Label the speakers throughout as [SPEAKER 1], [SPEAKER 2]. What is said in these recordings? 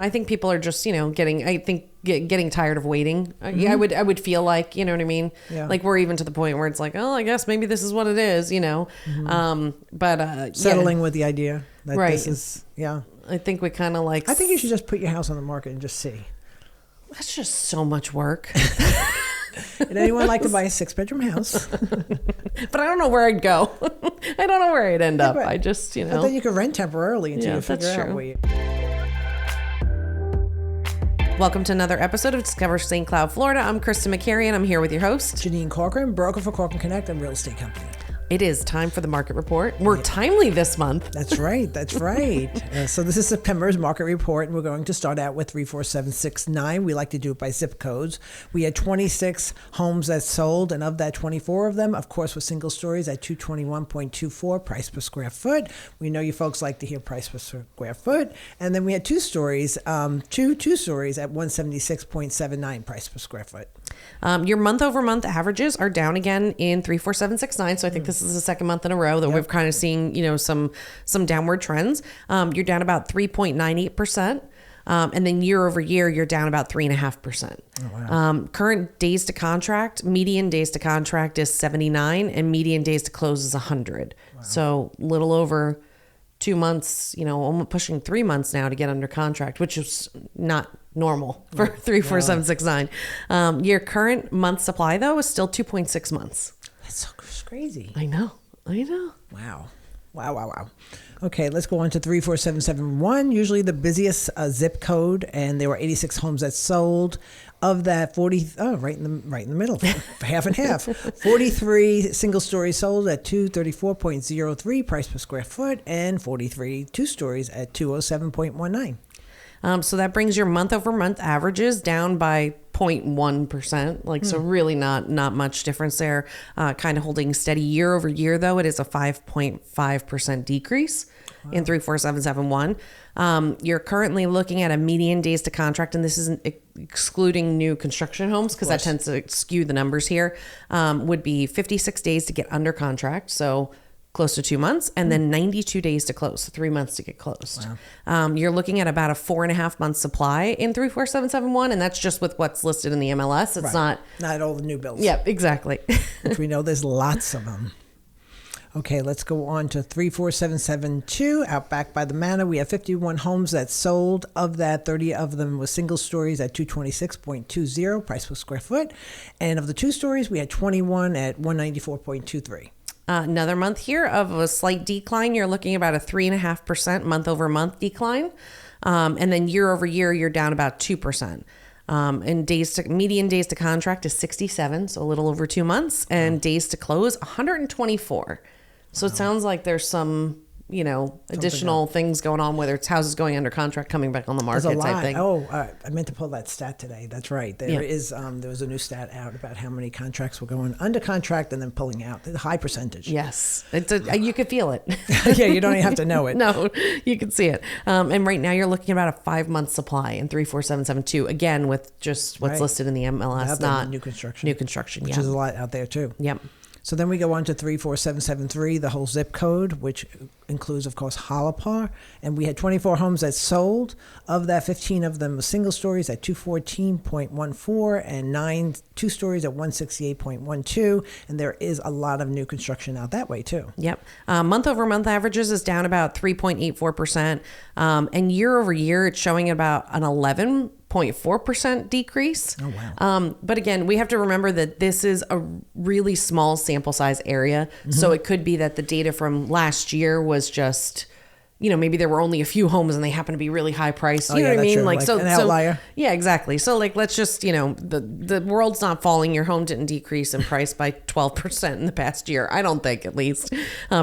[SPEAKER 1] I think people are just, getting tired of waiting. Yeah, I would feel like, you know what I mean?
[SPEAKER 2] Yeah.
[SPEAKER 1] Like we're even to the point where it's like, oh, I guess maybe this is what it is,
[SPEAKER 2] Settling with the idea that
[SPEAKER 1] Right.
[SPEAKER 2] this is,
[SPEAKER 1] I think we kind of like,
[SPEAKER 2] I think you should just put your house on the market and just see.
[SPEAKER 1] that's just so much work.
[SPEAKER 2] Would anyone like to buy a 6-bedroom house?
[SPEAKER 1] But I don't know where I'd go. I don't know where I'd end up.
[SPEAKER 2] but-
[SPEAKER 1] I just,
[SPEAKER 2] But then you could rent temporarily until you figure
[SPEAKER 1] that's
[SPEAKER 2] out
[SPEAKER 1] true.
[SPEAKER 2] where you...
[SPEAKER 1] Welcome to another episode of Discover St. Cloud, Florida. I'm Kristin Macari, and I'm here with your host.
[SPEAKER 2] Jeanine Corcoran, broker for Corcoran Connect and real estate company.
[SPEAKER 1] It is time for the market report. We're timely this month.
[SPEAKER 2] That's right. That's right. So this is September's market report, and we're going to start out with 34769. We like to do it by zip codes. We had 26 homes that sold, and of that, 24 of them, of course, were single stories at 221.24 price per square foot. We know you folks like to hear price per square foot. And then we had two stories at 176.79 price per square foot.
[SPEAKER 1] Your month-over-month averages are down again in 34769. So I think this is the second month in a row that we've kind of seen, some downward trends. You're down about 3.98%. And then year over year, you're down about 3.5%.
[SPEAKER 2] Oh, wow.
[SPEAKER 1] Current days to contract, median days to contract is 79 and median days to close is 100. Wow. So little over 2 months, almost pushing 3 months now to get under contract, which is not normal for 34769. Your current month supply though is still 2.6 months.
[SPEAKER 2] That's so crazy.
[SPEAKER 1] I know.
[SPEAKER 2] Wow. Okay, let's go on to 34771. Usually the busiest zip code, and there were 86 homes that sold. Of that, right in the middle, half and half. 43 single stories sold at 234.03 price per square foot, and 43 two stories at 207.19.
[SPEAKER 1] So that brings your month over month averages down by 0.1%. So really not much difference there. Kind of holding steady year over year though. It is a 5.5% decrease in 34771. You're currently looking at a median days to contract, and this isn't excluding new construction homes because that tends to skew the numbers here. Would be 56 days to get under contract. So close to 2 months, and then 92 days to close, so 3 months to get closed. Wow. You're looking at about a 4.5 month supply in 34771, and that's just with what's listed in the MLS. It's not
[SPEAKER 2] all the new builds.
[SPEAKER 1] Yep, exactly.
[SPEAKER 2] Which we know there's lots of them. Okay, let's go on to 34772. Out back by the manor, we have 51 homes that sold. Of that, 30 of them were single stories at 226.20 price per square foot, and of the two stories, we had 21 at 194.23.
[SPEAKER 1] Another month here of a slight decline. You're looking about a 3.5% month over month decline. And then year over year, you're down about 2%. And median days to contract is 67, so a little over 2 months, and days to close 124. So it sounds like there's some, additional things going on, whether it's houses going under contract, coming back on the market type thing.
[SPEAKER 2] I meant to pull that stat today. That's right. There was a new stat out about how many contracts were going under contract and then pulling out. The high percentage.
[SPEAKER 1] Yes. You could feel it.
[SPEAKER 2] Yeah, you don't even have to know it.
[SPEAKER 1] No, you can see it. And right now you're looking at about a 5 month supply in 34772, again, with just what's listed in the MLS, not
[SPEAKER 2] new construction.
[SPEAKER 1] New construction,
[SPEAKER 2] which is a lot out there too.
[SPEAKER 1] Yep.
[SPEAKER 2] So then we go on to 34773, the whole zip code, which includes, of course, Hollapar. And we had 24 homes that sold. Of that, 15 of them were single stories at 214.14 and two stories at 168.12. And there is a lot of new construction out that way, too.
[SPEAKER 1] Yep. Month over month averages is down about 3.84%. And year over year, it's showing about an 11.4% decrease.
[SPEAKER 2] Oh, wow.
[SPEAKER 1] But again, we have to remember that this is a really small sample size area. Mm-hmm. So it could be that the data from last year was just, maybe there were only a few homes and they happen to be really high priced. You know what I mean?
[SPEAKER 2] True. Like an outlier.
[SPEAKER 1] Yeah, exactly. So let's just, the world's not falling. Your home didn't decrease in price by 12% in the past year. I don't think, at least,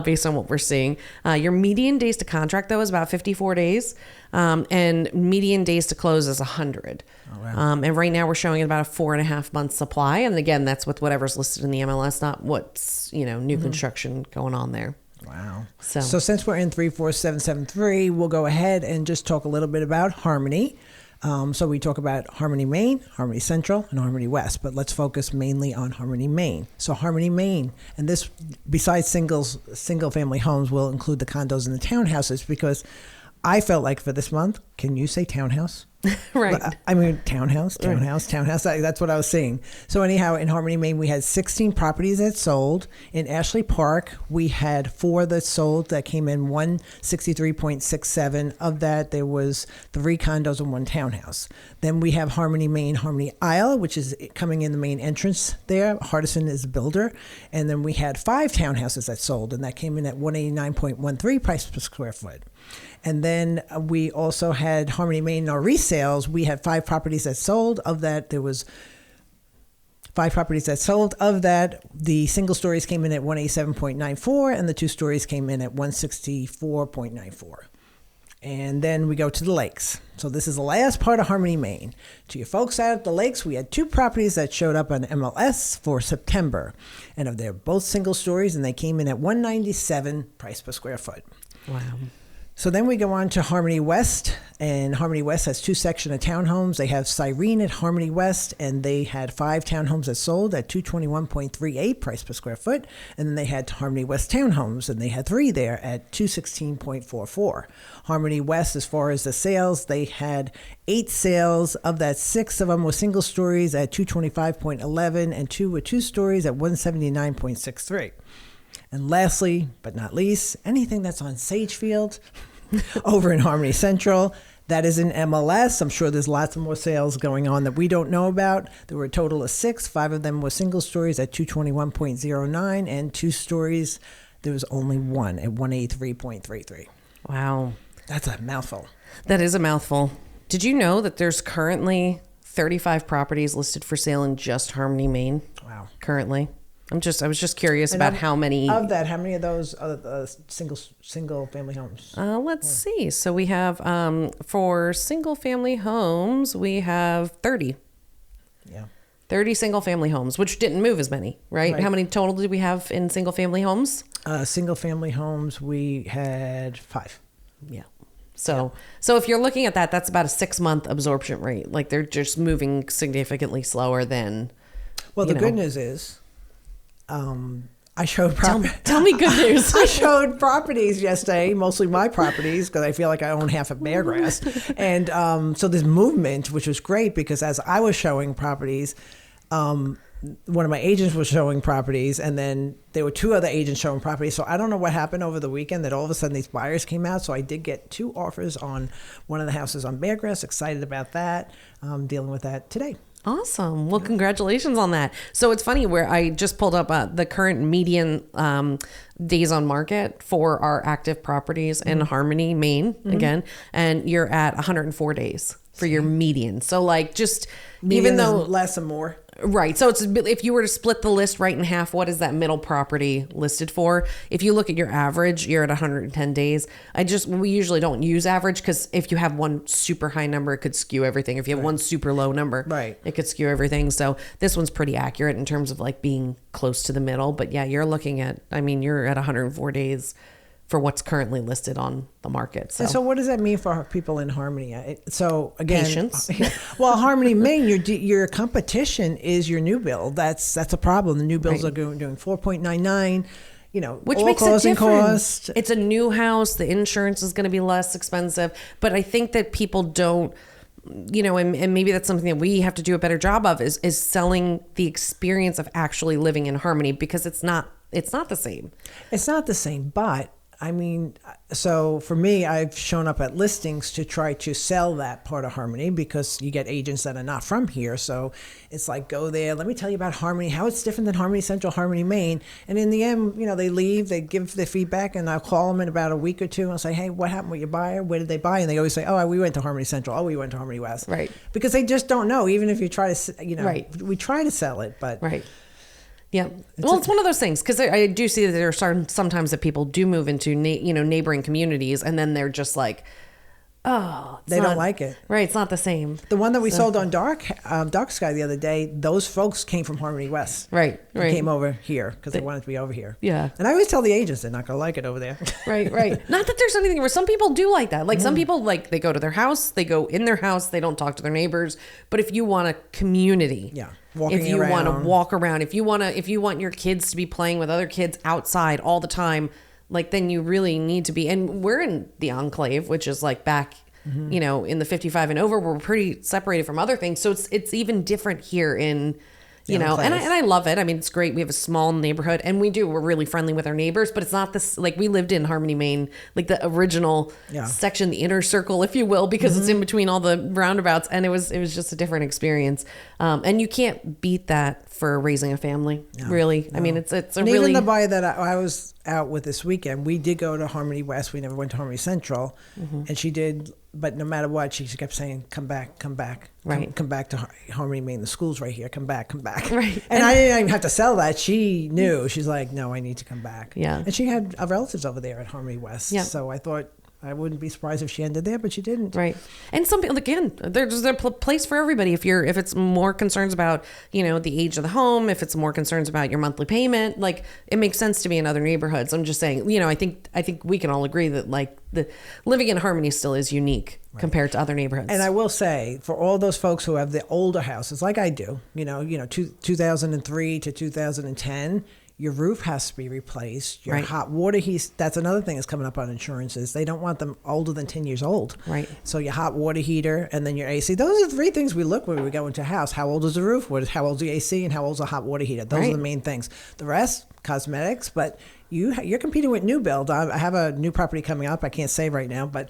[SPEAKER 1] based on what we're seeing. Your median days to contract though is about 54 days. And median days to close is 100.
[SPEAKER 2] Oh, wow.
[SPEAKER 1] And right now we're showing about a 4.5 month supply. And again, that's with whatever's listed in the MLS, not what's, new construction going on there.
[SPEAKER 2] Wow.
[SPEAKER 1] So
[SPEAKER 2] since we're in 34773, we'll go ahead and just talk a little bit about Harmony. So we talk about Harmony Main, Harmony Central, and Harmony West, but let's focus mainly on Harmony Main. So Harmony Main, and this, besides single family homes, will include the condos and the townhouses, because I felt like for this month, can you say townhouse?
[SPEAKER 1] Right.
[SPEAKER 2] I mean, townhouse. That's what I was saying. So anyhow, in Harmony, Maine, we had 16 properties that sold. In Ashley Park, we had 4 that sold that came in 163.67. Of that, there was 3 condos and 1 townhouse. Then we have Harmony, Maine, Harmony Isle, which is coming in the main entrance there. Hardison is a builder. And then we had 5 townhouses that sold, and that came in at 189.13 price per square foot. And then we also had Harmony, Maine, in our resales. We had 5 properties that sold. Of that, there was 5 properties that sold. Of that, the single stories came in at 187.94, and the 2 stories came in at 164.94. And then we go to the lakes. So this is the last part of Harmony, Maine. To your folks out at the lakes, we had 2 properties that showed up on MLS for September. And they're both single stories, and they came in at 197 price per square foot.
[SPEAKER 1] Wow.
[SPEAKER 2] So then we go on to Harmony West, and Harmony West has 2 sections of townhomes. They have Cyrene at Harmony West, and they had 5 townhomes that sold at 221.38 price per square foot. And then they had Harmony West townhomes, and they had 3 there at 216.44. Harmony West, as far as the sales, they had 8 sales. Of that, 6 of them were single stories at 225.11, and 2 were 2 stories at 179.63. And lastly, but not least, anything that's on Sagefield over in Harmony Central, that is in MLS. I'm sure there's lots of more sales going on that we don't know about. There were a total of 6. 5 of them were single stories at 221.09, and 2 stories, there was only 1 at 183.33.
[SPEAKER 1] Wow.
[SPEAKER 2] That's a mouthful.
[SPEAKER 1] That is a mouthful. Did you know that there's currently 35 properties listed for sale in just Harmony, Maine?
[SPEAKER 2] Wow.
[SPEAKER 1] Currently. I was just curious about how many
[SPEAKER 2] of that. How many of those are single family homes?
[SPEAKER 1] Let's see. So we have for single family homes, we have 30.
[SPEAKER 2] Yeah.
[SPEAKER 1] 30 single family homes, which didn't move as many, right? How many total did we have in single family homes?
[SPEAKER 2] Single family homes, we had 5.
[SPEAKER 1] Yeah. So if you're looking at that, that's about a 6-month absorption rate. Like they're just moving significantly slower than.
[SPEAKER 2] Well, the good news is. I showed
[SPEAKER 1] Tell me good news.
[SPEAKER 2] I showed properties yesterday, mostly my properties, because I feel like I own half of Beargrass. And so there's movement, which was great because as I was showing properties, one of my agents was showing properties, and then there were 2 other agents showing properties. So I don't know what happened over the weekend that all of a sudden these buyers came out. So I did get 2 offers on one of the houses on Beargrass. Excited about that. Dealing with that today.
[SPEAKER 1] Awesome. Well, congratulations on that. So it's funny where I just pulled up the current median days on market for our active properties in Harmony, Maine, again, and you're at 104 days for your median. So like just
[SPEAKER 2] Median
[SPEAKER 1] even though
[SPEAKER 2] less and more.
[SPEAKER 1] Right. So it's if you were to split the list right in half, what is that middle property listed for? If you look at your average, you're at 110 days. We usually don't use average because if you have one super high number, it could skew everything. If you have one super low number, it could skew everything. So this one's pretty accurate in terms of like being close to the middle. But yeah, you're looking at, you're at 104 days for what's currently listed on the market.
[SPEAKER 2] So what does that mean for people in Harmony? So again,
[SPEAKER 1] patience.
[SPEAKER 2] Well, Harmony, Maine, your competition is your new build. That's a problem. The new builds are doing 4.99.
[SPEAKER 1] Which
[SPEAKER 2] all
[SPEAKER 1] makes it
[SPEAKER 2] closing
[SPEAKER 1] different.
[SPEAKER 2] cost.
[SPEAKER 1] It's a new house. The insurance is going to be less expensive. But I think that people don't, and maybe that's something that we have to do a better job of is selling the experience of actually living in Harmony, because it's not the same.
[SPEAKER 2] It's not the same, but so for me, I've shown up at listings to try to sell that part of Harmony because you get agents that are not from here. So it's like, go there. Let me tell you about Harmony, how it's different than Harmony Central, Harmony, Maine. And in the end, they leave, they give their feedback, and I'll call them in about a week or 2 and I'll say, hey, what happened with your buyer? Where did they buy? And they always say, oh, we went to Harmony Central. Oh, we went to Harmony West.
[SPEAKER 1] Right.
[SPEAKER 2] Because they just don't know. Even if you try to, we try to sell it, but.
[SPEAKER 1] Right. Yeah. It's one of those things, because I do see that there are sometimes that people do move into, neighboring communities, and then they're just like, they
[SPEAKER 2] don't like it.
[SPEAKER 1] Right. It's not the same.
[SPEAKER 2] The one that we sold on Dark Sky the other day, those folks came from Harmony West.
[SPEAKER 1] Right.
[SPEAKER 2] They came over here because they wanted to be over here.
[SPEAKER 1] Yeah.
[SPEAKER 2] And I always tell the agents they're not going to like it over there.
[SPEAKER 1] Right. Not that there's anything where some people do like that. Like some people, like they go to their house, they go in their house, they don't talk to their neighbors. But if you want a community.
[SPEAKER 2] Yeah.
[SPEAKER 1] If you want to walk around, if you want your kids to be playing with other kids outside all the time, like then you really need to be, and we're in the enclave, which is like back, you know, in the 55 and over, we're pretty separated from other things. So it's even different here in, you know, and I love it. I mean, it's great. We have a small neighborhood and we're really friendly with our neighbors, but it's not this, like we lived in Harmony, Maine, like the original section, the inner circle, if you will, because it's in between all the roundabouts, and it was just a different experience. And you can't beat that for raising a family, really. No. I mean, it's a
[SPEAKER 2] and
[SPEAKER 1] really...
[SPEAKER 2] Even the buyer that I was out with this weekend, we did go to Harmony West. We never went to Harmony Central. And she did, but no matter what, she kept saying, come back, come back.
[SPEAKER 1] Right.
[SPEAKER 2] Come back to Harmony, Maine. The school's right here. Come back, come back.
[SPEAKER 1] Right.
[SPEAKER 2] And I didn't even have to sell that. She knew. She's like, no, I need to come back.
[SPEAKER 1] Yeah.
[SPEAKER 2] And she had relatives over there at Harmony West. Yeah. So I thought, I wouldn't be surprised if she ended there, but she didn't.
[SPEAKER 1] Right. And some people, again, there's a place for everybody. If it's more concerns about, you know, the age of the home, if it's more concerns about your monthly payment, like it makes sense to be in other neighborhoods. I'm just saying, you know, I think we can all agree that like the living in Harmony still is unique compared to other neighborhoods.
[SPEAKER 2] And I will say, for all those folks who have the older houses, like I do, you know, 2003 to 2010, your roof has to be replaced. Your hot water heat, that's another thing that's coming up on insurances. They don't want them older than 10 years old.
[SPEAKER 1] Right.
[SPEAKER 2] So your hot water heater and then your AC. Those are the three things we look when we go into a house. How old is the roof? How old is the AC? And how old is the hot water heater? Those are the main things. The rest, cosmetics. But you're competing with new build. I have a new property coming up. I can't say right now. But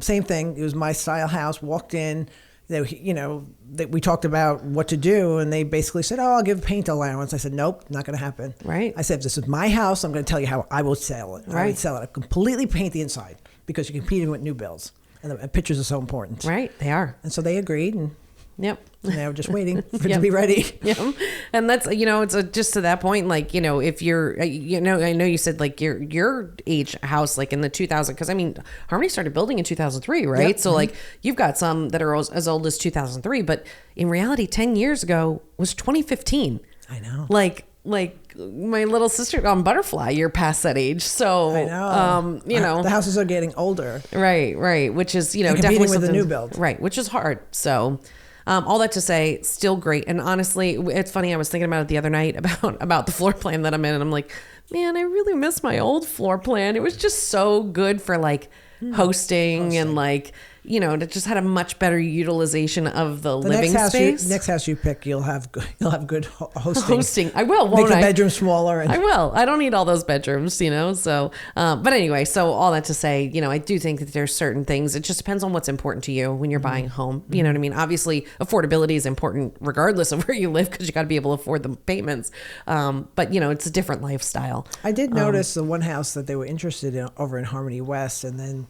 [SPEAKER 2] same thing. It was my style house. Walked in. We talked about what to do, and they basically said, "Oh, I'll give paint allowance." I said, "Nope, not going to happen."
[SPEAKER 1] Right.
[SPEAKER 2] I said, "If this is my house, I'm going to tell you how I will sell it.
[SPEAKER 1] Right.
[SPEAKER 2] I would sell it. I completely paint the inside because you're competing with new builds, and pictures are so important."
[SPEAKER 1] Right, they are.
[SPEAKER 2] And so they agreed, and
[SPEAKER 1] yep.
[SPEAKER 2] And now we're just waiting for it to be ready.
[SPEAKER 1] Yeah. And that's, you know, it's just to that point, like, you know, if you're, you know, I know you said like your age house, like in the 2000, because I mean, Harmony started building in 2003, right?
[SPEAKER 2] Yep.
[SPEAKER 1] So like you've got some that are as old as 2003, but in reality, 10 years ago was 2015.
[SPEAKER 2] I know.
[SPEAKER 1] Like my little sister on Butterfly, you're past that age. So,
[SPEAKER 2] I know.
[SPEAKER 1] You know,
[SPEAKER 2] the houses are getting older.
[SPEAKER 1] Right. Which is, you know,
[SPEAKER 2] and
[SPEAKER 1] definitely
[SPEAKER 2] with the
[SPEAKER 1] something,
[SPEAKER 2] new build.
[SPEAKER 1] Right. Which is hard. So, all that to say, still great. And honestly, it's funny. I was thinking about it the other night about the floor plan that I'm in. And I'm like, man, I really miss my old floor plan. It was just so good for like hosting and like, you know, it just had a much better utilization of the living space.
[SPEAKER 2] Next house you pick, you'll have good hosting.
[SPEAKER 1] I will, won't
[SPEAKER 2] Make the
[SPEAKER 1] I?
[SPEAKER 2] bedroom smaller.
[SPEAKER 1] I will. I don't need all those bedrooms, you know. So, but anyway, so all that to say, you know, I do think that there's certain things. It just depends on what's important to you when you're buying a home. You know what I mean? Obviously, affordability is important regardless of where you live because you got to be able to afford the payments. But you know, it's a different lifestyle.
[SPEAKER 2] I did notice the one house that they were interested in over in Harmony West, and then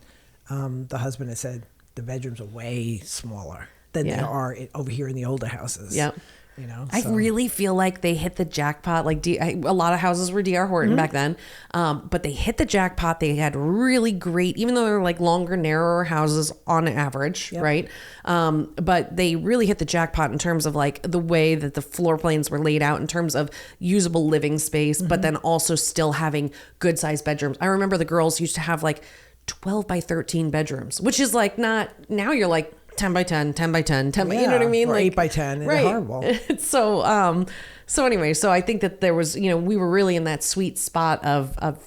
[SPEAKER 2] the husband had said the bedrooms are way smaller than they are over here in the older houses.
[SPEAKER 1] Yeah.
[SPEAKER 2] You know,
[SPEAKER 1] I really feel like they hit the jackpot. Like a lot of houses were D.R. Horton back then, but they hit the jackpot. They had really great, even though they're like longer, narrower houses on average, right? But they really hit the jackpot in terms of like the way that the floor plans were laid out in terms of usable living space, but then also still having good sized bedrooms. I remember the girls used to have like 12 by 13 bedrooms, which is like not, now you're like 10 by 10, 10 by 10, 10 by, you know what I mean?
[SPEAKER 2] Or
[SPEAKER 1] like
[SPEAKER 2] 8 by 10.
[SPEAKER 1] Right.
[SPEAKER 2] Horrible.
[SPEAKER 1] So anyway, so I think that there was, you know, we were really in that sweet spot of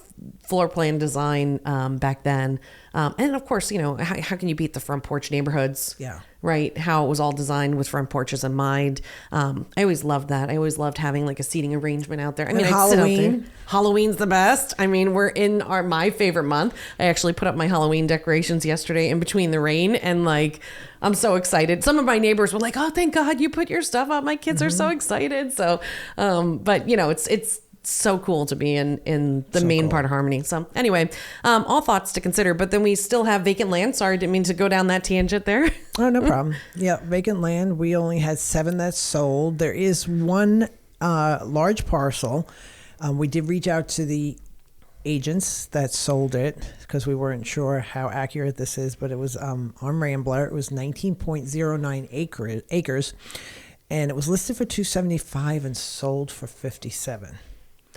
[SPEAKER 1] floor plan design back then. And of course, you know, how can you beat the front porch neighborhoods?
[SPEAKER 2] Yeah.
[SPEAKER 1] Right. How it was all designed with front porches in mind. I always loved that. I always loved having like a seating arrangement out there. I mean,
[SPEAKER 2] Halloween.
[SPEAKER 1] Halloween's the best. I mean, we're in my favorite month. I actually put up my Halloween decorations yesterday in between the rain, and like, I'm so excited. Some of my neighbors were like, "Oh, thank God you put your stuff up. My kids are so excited." So, but you know, it's so cool to be in the main part of Harmony. So anyway, all thoughts to consider, but then we still have vacant land. Sorry, didn't mean to go down that tangent there.
[SPEAKER 2] Oh, no problem. Yeah, vacant land. We only had 7 that sold. There is one large parcel. We did reach out to the agents that sold it because we weren't sure how accurate this is, but it was on Rambler. It was 19.09 acres, and it was listed for $275 and sold for $57.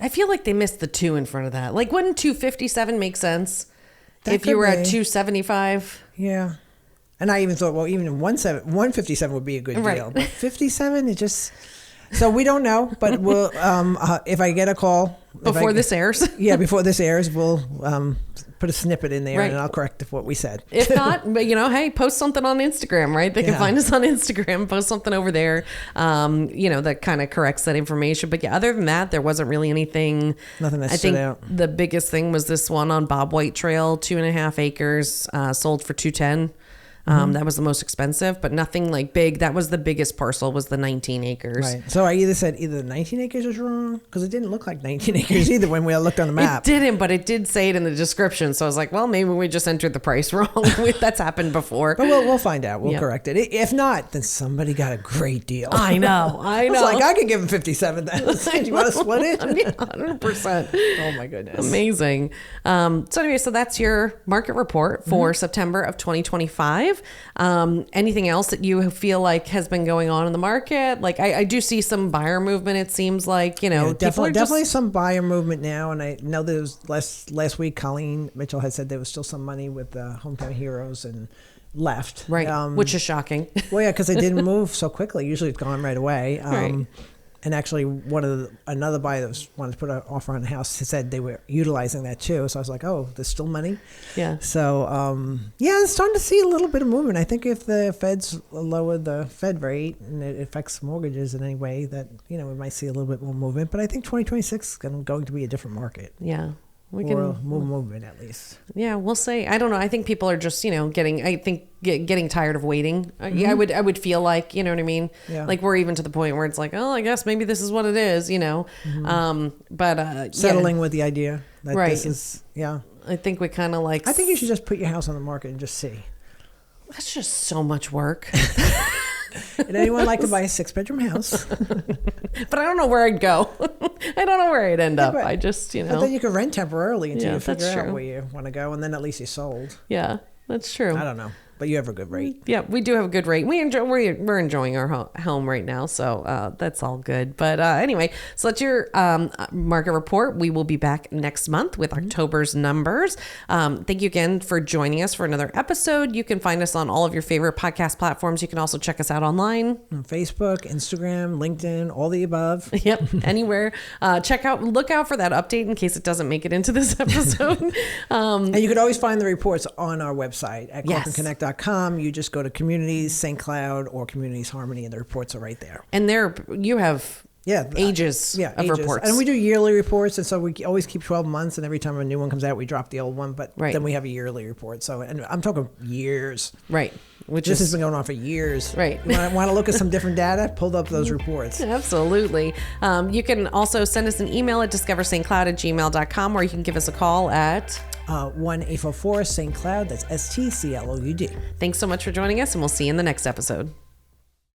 [SPEAKER 1] I feel like they missed the 2 in front of that. Like, wouldn't 257 make sense if
[SPEAKER 2] could
[SPEAKER 1] you were
[SPEAKER 2] be.
[SPEAKER 1] at 275?
[SPEAKER 2] Yeah. And I even thought, well, even 157 would be a good deal.
[SPEAKER 1] Right.
[SPEAKER 2] But 57, it just, So we don't know, but we'll if I get a call
[SPEAKER 1] Before this airs.
[SPEAKER 2] Yeah, before this airs, we'll put a snippet in there,
[SPEAKER 1] Right.
[SPEAKER 2] and I'll correct what we said.
[SPEAKER 1] If not, but hey, post something on Instagram, right? They can find us on Instagram, post something over there, that kind of corrects that information. But yeah, other than that, there wasn't really anything.
[SPEAKER 2] Nothing that
[SPEAKER 1] I
[SPEAKER 2] stood
[SPEAKER 1] think
[SPEAKER 2] out.
[SPEAKER 1] the biggest thing was this one on Bob White Trail, 2.5 acres, sold for $210,000. That was the most expensive, but nothing like big. That was the biggest parcel, was the 19 acres.
[SPEAKER 2] Right. So I either said the 19 acres was wrong, because it didn't look like 19 acres either when we looked on the map.
[SPEAKER 1] It didn't, but it did say it in the description. So I was like, well, maybe we just entered the price wrong. That's happened before.
[SPEAKER 2] But we'll find out. We'll
[SPEAKER 1] Yeah.
[SPEAKER 2] correct it. If not, then somebody got a great deal.
[SPEAKER 1] I know.
[SPEAKER 2] It's like, I could give him 57,000. You want to split it?
[SPEAKER 1] Yeah, 100%.
[SPEAKER 2] Oh my goodness.
[SPEAKER 1] Amazing. So that's your market report for September of 2025. Anything else that you feel like has been going on in the market? Like I do see some buyer movement. It seems like,
[SPEAKER 2] Yeah,
[SPEAKER 1] people are
[SPEAKER 2] definitely some buyer movement now. And I know there was last week, Colleen Mitchell had said there was still some money with the Hometown Heroes and left.
[SPEAKER 1] right, which is shocking.
[SPEAKER 2] Well, yeah, because they didn't move so quickly. Usually it's gone right away.
[SPEAKER 1] Right.
[SPEAKER 2] And actually, another buyer that wanted to put an offer on the house said they were utilizing that too. So I was like, oh, there's still money.
[SPEAKER 1] Yeah.
[SPEAKER 2] So it's starting to see a little bit of movement. I think if the Feds lower the Fed rate and it affects mortgages in any way, that we might see a little bit more movement. But I think 2026 is going to be a different market.
[SPEAKER 1] Yeah.
[SPEAKER 2] Or more movement at least.
[SPEAKER 1] Yeah, we'll see. I don't know. I think people are just, getting tired of waiting. I would feel like, you know what I mean?
[SPEAKER 2] Yeah.
[SPEAKER 1] Like we're even to the point where it's like, oh, I guess maybe this is what it is, But
[SPEAKER 2] Settling with the idea that
[SPEAKER 1] Right.
[SPEAKER 2] this is,
[SPEAKER 1] I think we kind of like.
[SPEAKER 2] I think you should just put your house on the market and just see.
[SPEAKER 1] That's just so much work.
[SPEAKER 2] Would anyone like to buy a 6-bedroom house?
[SPEAKER 1] But I don't know where I'd go. I don't know where I'd end up.
[SPEAKER 2] but-
[SPEAKER 1] I just,
[SPEAKER 2] But then you can rent temporarily until
[SPEAKER 1] Yeah,
[SPEAKER 2] you figure
[SPEAKER 1] that's
[SPEAKER 2] out
[SPEAKER 1] true.
[SPEAKER 2] where you want to go, and then at least you're sold.
[SPEAKER 1] Yeah, that's true.
[SPEAKER 2] I don't know, but you have a good rate.
[SPEAKER 1] Yeah, we do have a good rate. We're enjoying our home right now, so that's all good. But anyway, so that's your market report. We will be back next month with October's numbers. Thank you again for joining us for another episode. You can find us on all of your favorite podcast platforms. You can also check us out online.
[SPEAKER 2] On Facebook, Instagram, LinkedIn, all the above.
[SPEAKER 1] Yep, anywhere. Look out for that update in case it doesn't make it into this episode.
[SPEAKER 2] And you can always find the reports on our website at
[SPEAKER 1] Yes.
[SPEAKER 2] CorcoranConnect.com. You just go to Communities, St. Cloud, or Communities Harmony, and the reports are right there.
[SPEAKER 1] And you have ages of
[SPEAKER 2] ages.
[SPEAKER 1] reports.
[SPEAKER 2] And we do yearly reports, and so we always keep 12 months, and every time a new one comes out, we drop the old one, but
[SPEAKER 1] Right.
[SPEAKER 2] then we have a yearly report. So, and I'm talking years.
[SPEAKER 1] Right. Which
[SPEAKER 2] This has
[SPEAKER 1] is
[SPEAKER 2] been going on for years.
[SPEAKER 1] Right.
[SPEAKER 2] You want to look at some different data? Pulled up those reports.
[SPEAKER 1] Absolutely. You can also send us an email at discoverstcloud@gmail.com, or you can give us a call at
[SPEAKER 2] 1-844 St. Cloud. That's STCLOUD.
[SPEAKER 1] Thanks so much for joining us, and we'll see you in the next episode.